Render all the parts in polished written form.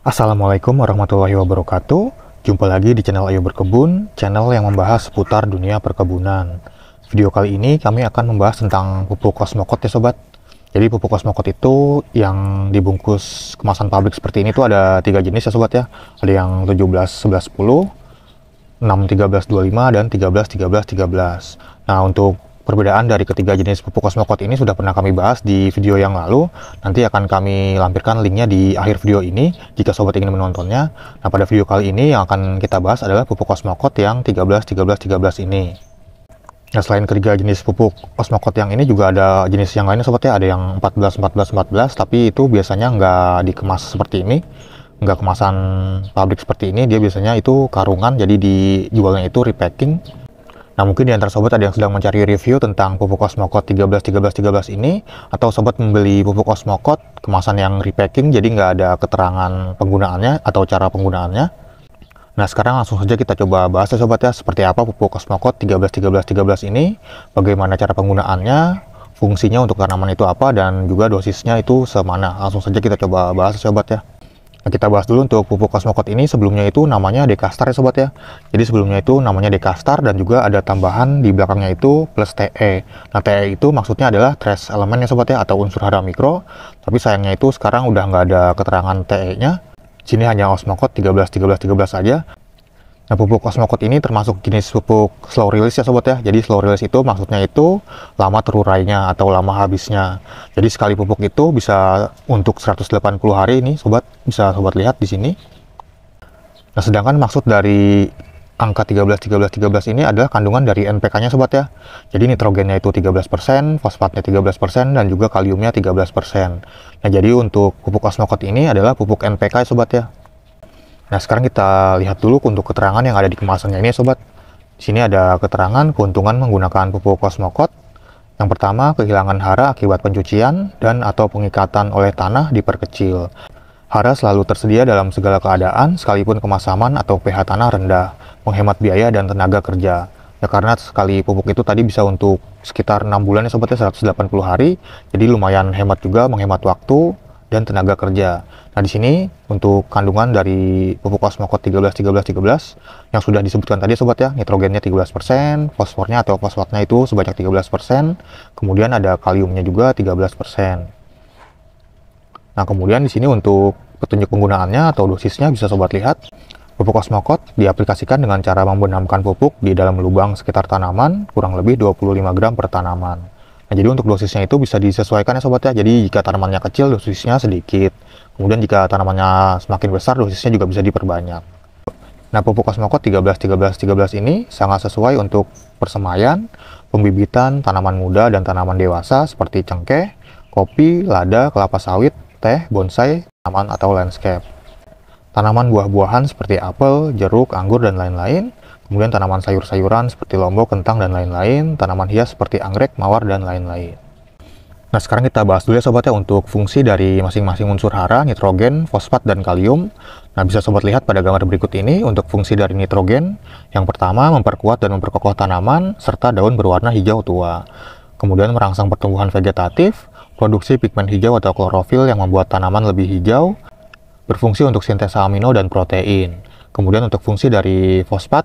Assalamualaikum warahmatullahi wabarakatuh. Jumpa lagi di channel Ayo Berkebun, channel yang membahas seputar dunia perkebunan. Video kali ini kami akan membahas tentang pupuk Cosmocot ya sobat. Jadi pupuk Cosmocot itu yang dibungkus kemasan pabrik seperti ini tuh ada 3 jenis ya sobat ya. Ada yang 17 11 10, 6 13 25 dan 13 13 13. Nah, untuk perbedaan dari ketiga jenis pupuk Cosmocot ini sudah pernah kami bahas di video yang lalu. Nanti akan kami lampirkan linknya di akhir video ini jika sobat ingin menontonnya. Nah, pada video kali ini yang akan kita bahas adalah pupuk Cosmocot yang 13 13 13 ini. Nah, selain ketiga jenis pupuk Cosmocot yang ini juga ada jenis yang lainnya sobat ya. Ada yang 14 14 14, tapi itu biasanya nggak dikemas seperti ini, nggak kemasan pabrik seperti ini. Dia biasanya itu karungan, jadi dijualnya itu repacking. Nah, mungkin di antara sobat ada yang sedang mencari review tentang pupuk Cosmocot 13 13 13 ini, atau sobat membeli pupuk Cosmocot kemasan yang repacking jadi nggak ada keterangan penggunaannya atau cara penggunaannya. Nah, sekarang langsung saja kita coba bahas ya sobat ya, seperti apa pupuk Cosmocot 13 13 13 ini, bagaimana cara penggunaannya, fungsinya untuk tanaman itu apa, dan juga dosisnya itu semana. Langsung saja kita coba bahas ya sobat ya. Nah, kita bahas dulu untuk pupuk Cosmocot ini. Sebelumnya itu namanya Dekastar ya sobat ya. Jadi sebelumnya itu namanya Dekastar dan juga ada tambahan di belakangnya itu plus TE. Nah, TE itu maksudnya adalah trace element ya sobat ya, atau unsur hara mikro. Tapi sayangnya itu sekarang udah nggak ada keterangan TE-nya. Sini hanya Cosmocot 13 13 13 saja. Nah, pupuk Cosmocot ini termasuk jenis pupuk slow release ya sobat ya. Jadi slow release itu maksudnya itu lama terurainya atau lama habisnya. Jadi sekali pupuk itu bisa untuk 180 hari ini sobat, bisa sobat lihat di sini. Nah, sedangkan maksud dari angka 13 13 13 ini adalah kandungan dari NPK-nya sobat ya. Jadi nitrogennya itu 13%, fosfatnya 13%, dan juga kaliumnya 13%. Nah, jadi untuk pupuk Cosmocot ini adalah pupuk NPK ya sobat ya. Nah, sekarang kita lihat dulu untuk keterangan yang ada di kemasannya ini sobat. Di sini ada keterangan keuntungan menggunakan pupuk Cosmocot. Yang pertama, kehilangan hara akibat pencucian dan atau pengikatan oleh tanah diperkecil. Hara selalu tersedia dalam segala keadaan, sekalipun kemasaman atau pH tanah rendah, menghemat biaya dan tenaga kerja. Ya, karena sekali pupuk itu tadi bisa untuk sekitar 6 bulan ya sobat ya, 180 hari. Jadi lumayan hemat juga, menghemat waktu dan tenaga kerja. Nah, di sini untuk kandungan dari pupuk Cosmocot 13 13 13 yang sudah disebutkan tadi sobat ya, nitrogennya 13%, fosfornya atau fosfatnya itu sebanyak 13%, kemudian ada kaliumnya juga 13%. Nah, kemudian di sini untuk petunjuk penggunaannya atau dosisnya bisa sobat lihat. Pupuk Cosmocot diaplikasikan dengan cara membenamkan pupuk di dalam lubang sekitar tanaman kurang lebih 25 gram per tanaman. Nah, jadi untuk dosisnya itu bisa disesuaikan ya sobat ya. Jadi jika tanamannya kecil dosisnya sedikit. Kemudian jika tanamannya semakin besar dosisnya juga bisa diperbanyak. Nah, pupuk Cosmocot 13 13 13 ini sangat sesuai untuk persemaian, pembibitan tanaman muda dan tanaman dewasa seperti cengkeh, kopi, lada, kelapa sawit, teh, bonsai, tanaman atau landscape. Tanaman buah-buahan seperti apel, jeruk, anggur, dan lain-lain. Kemudian tanaman sayur-sayuran seperti lombok, kentang, dan lain-lain. Tanaman hias seperti anggrek, mawar, dan lain-lain. Nah, sekarang kita bahas dulu ya sobat ya untuk fungsi dari masing-masing unsur hara, nitrogen, fosfat, dan kalium. Nah, bisa sobat lihat pada gambar berikut ini untuk fungsi dari nitrogen. Yang pertama, memperkuat dan memperkokoh tanaman, serta daun berwarna hijau tua. Kemudian merangsang pertumbuhan vegetatif, produksi pigmen hijau atau klorofil yang membuat tanaman lebih hijau, berfungsi untuk sintesa amino dan protein. Kemudian untuk fungsi dari fosfat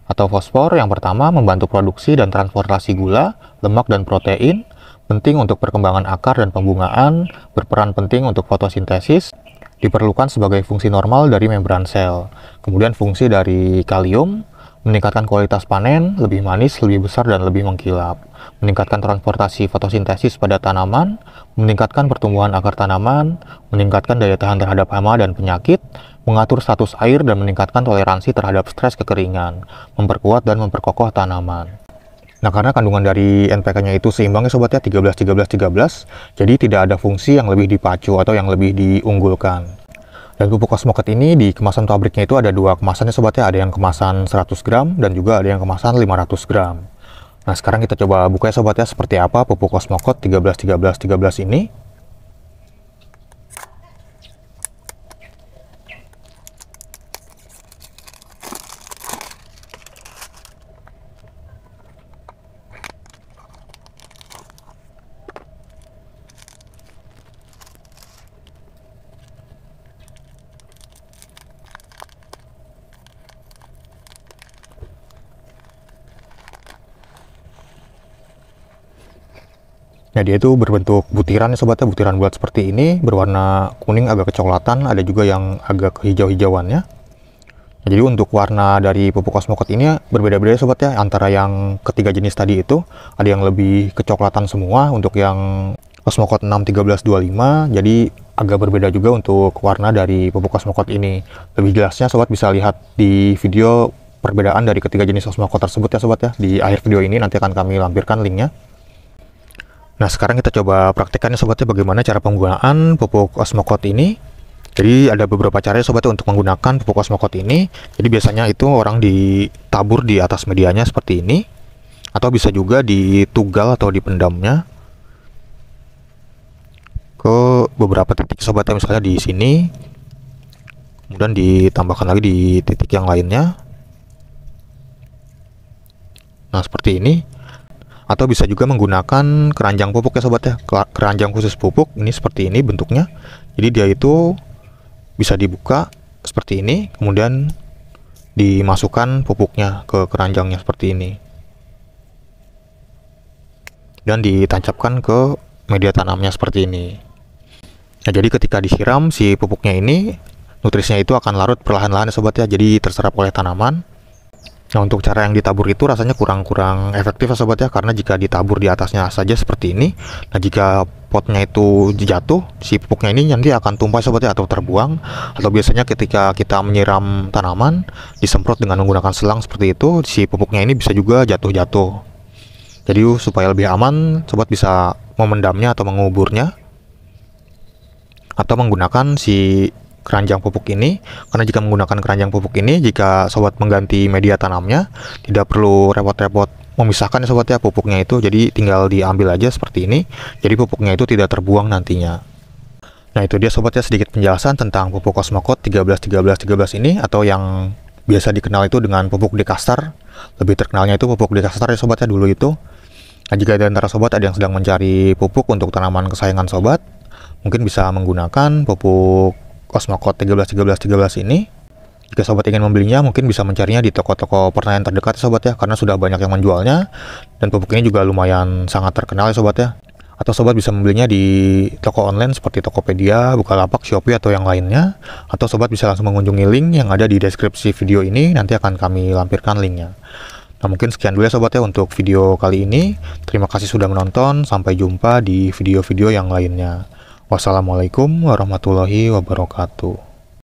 atau fosfor, yang pertama membantu produksi dan transportasi gula, lemak, dan protein, penting untuk perkembangan akar dan pembungaan, berperan penting untuk fotosintesis, diperlukan sebagai fungsi normal dari membran sel. Kemudian fungsi dari kalium, meningkatkan kualitas panen, lebih manis, lebih besar, dan lebih mengkilap. Meningkatkan transportasi fotosintesis pada tanaman, meningkatkan pertumbuhan akar tanaman, meningkatkan daya tahan terhadap hama dan penyakit, mengatur status air dan meningkatkan toleransi terhadap stres kekeringan, memperkuat dan memperkokoh tanaman. Nah, karena kandungan dari NPK-nya itu seimbang ya sobat ya, 13 13 13, jadi tidak ada fungsi yang lebih dipacu atau yang lebih diunggulkan. Dan pupuk Cosmocot ini di kemasan pabriknya itu ada dua kemasannya sobat ya, ada yang kemasan 100 gram dan juga ada yang kemasan 500 gram. Nah, sekarang kita coba buka ya sobat ya, seperti apa pupuk Cosmocot 13 13 13 ini. Nah, dia itu berbentuk butiran ya sobat ya, butiran bulat seperti ini, berwarna kuning agak kecoklatan, ada juga yang agak kehijau-hijauannya. Nah, jadi untuk warna dari pupuk Cosmocote ini berbeda-beda ya sobat ya, antara yang ketiga jenis tadi itu, ada yang lebih kecoklatan semua untuk yang Cosmocote 61325, jadi agak berbeda juga untuk warna dari pupuk Cosmocote ini. Lebih jelasnya sobat bisa lihat di video perbedaan dari ketiga jenis Cosmocote tersebut ya sobat ya. Di akhir video ini nanti akan kami lampirkan linknya. Nah, sekarang kita coba praktikkan ya sobat ya, bagaimana cara penggunaan pupuk Cosmocote ini. Jadi ada beberapa cara ya sobat ya untuk menggunakan pupuk Cosmocote ini. Jadi biasanya itu orang ditabur di atas medianya seperti ini, atau bisa juga ditugal atau dipendamnya ke beberapa titik sobat ya, misalnya di sini, kemudian ditambahkan lagi di titik yang lainnya. Nah, seperti ini. Atau bisa juga menggunakan keranjang pupuk ya sobat ya, keranjang khusus pupuk ini seperti ini bentuknya. Jadi dia itu bisa dibuka seperti ini, kemudian dimasukkan pupuknya ke keranjangnya seperti ini, dan ditancapkan ke media tanamnya seperti ini. Nah, jadi ketika disiram si pupuknya ini, nutrisinya itu akan larut perlahan-lahan ya sobat ya, jadi terserap oleh tanaman. Nah, untuk cara yang ditabur itu rasanya kurang efektif ya sobat ya, karena jika ditabur di atasnya saja seperti ini, nah jika potnya itu jatuh, si pupuknya ini nanti akan tumpah sobat ya, atau terbuang. Atau biasanya ketika kita menyiram tanaman, disemprot dengan menggunakan selang seperti itu, si pupuknya ini bisa juga jatuh-jatuh. Jadi supaya lebih aman, sobat bisa memendamnya atau menguburnya, atau menggunakan si keranjang pupuk ini. Karena jika menggunakan keranjang pupuk ini, jika sobat mengganti media tanamnya, tidak perlu repot-repot memisahkan ya sobat ya pupuknya itu, jadi tinggal diambil aja seperti ini, jadi pupuknya itu tidak terbuang nantinya. Nah, itu dia sobat ya sedikit penjelasan tentang pupuk Cosmocote 13-13-13 ini, atau yang biasa dikenal itu dengan pupuk Dekastar. Lebih terkenalnya itu pupuk Dekastar ya sobat ya dulu itu. Nah, jika di antara sobat ada yang sedang mencari pupuk untuk tanaman kesayangan sobat, mungkin bisa menggunakan pupuk Cosmocote 13-13-13 ini. Jika sobat ingin membelinya, mungkin bisa mencarinya di toko-toko pertanian terdekat sobat ya, karena sudah banyak yang menjualnya, dan pupuk ini juga lumayan sangat terkenal ya sobat ya. Atau sobat bisa membelinya di toko online seperti Tokopedia, Bukalapak, Shopee, atau yang lainnya. Atau sobat bisa langsung mengunjungi link yang ada di deskripsi video ini, nanti akan kami lampirkan linknya. Nah, mungkin sekian dulu ya sobat ya untuk video kali ini. Terima kasih sudah menonton, sampai jumpa di video-video yang lainnya. Wassalamualaikum warahmatullahi wabarakatuh.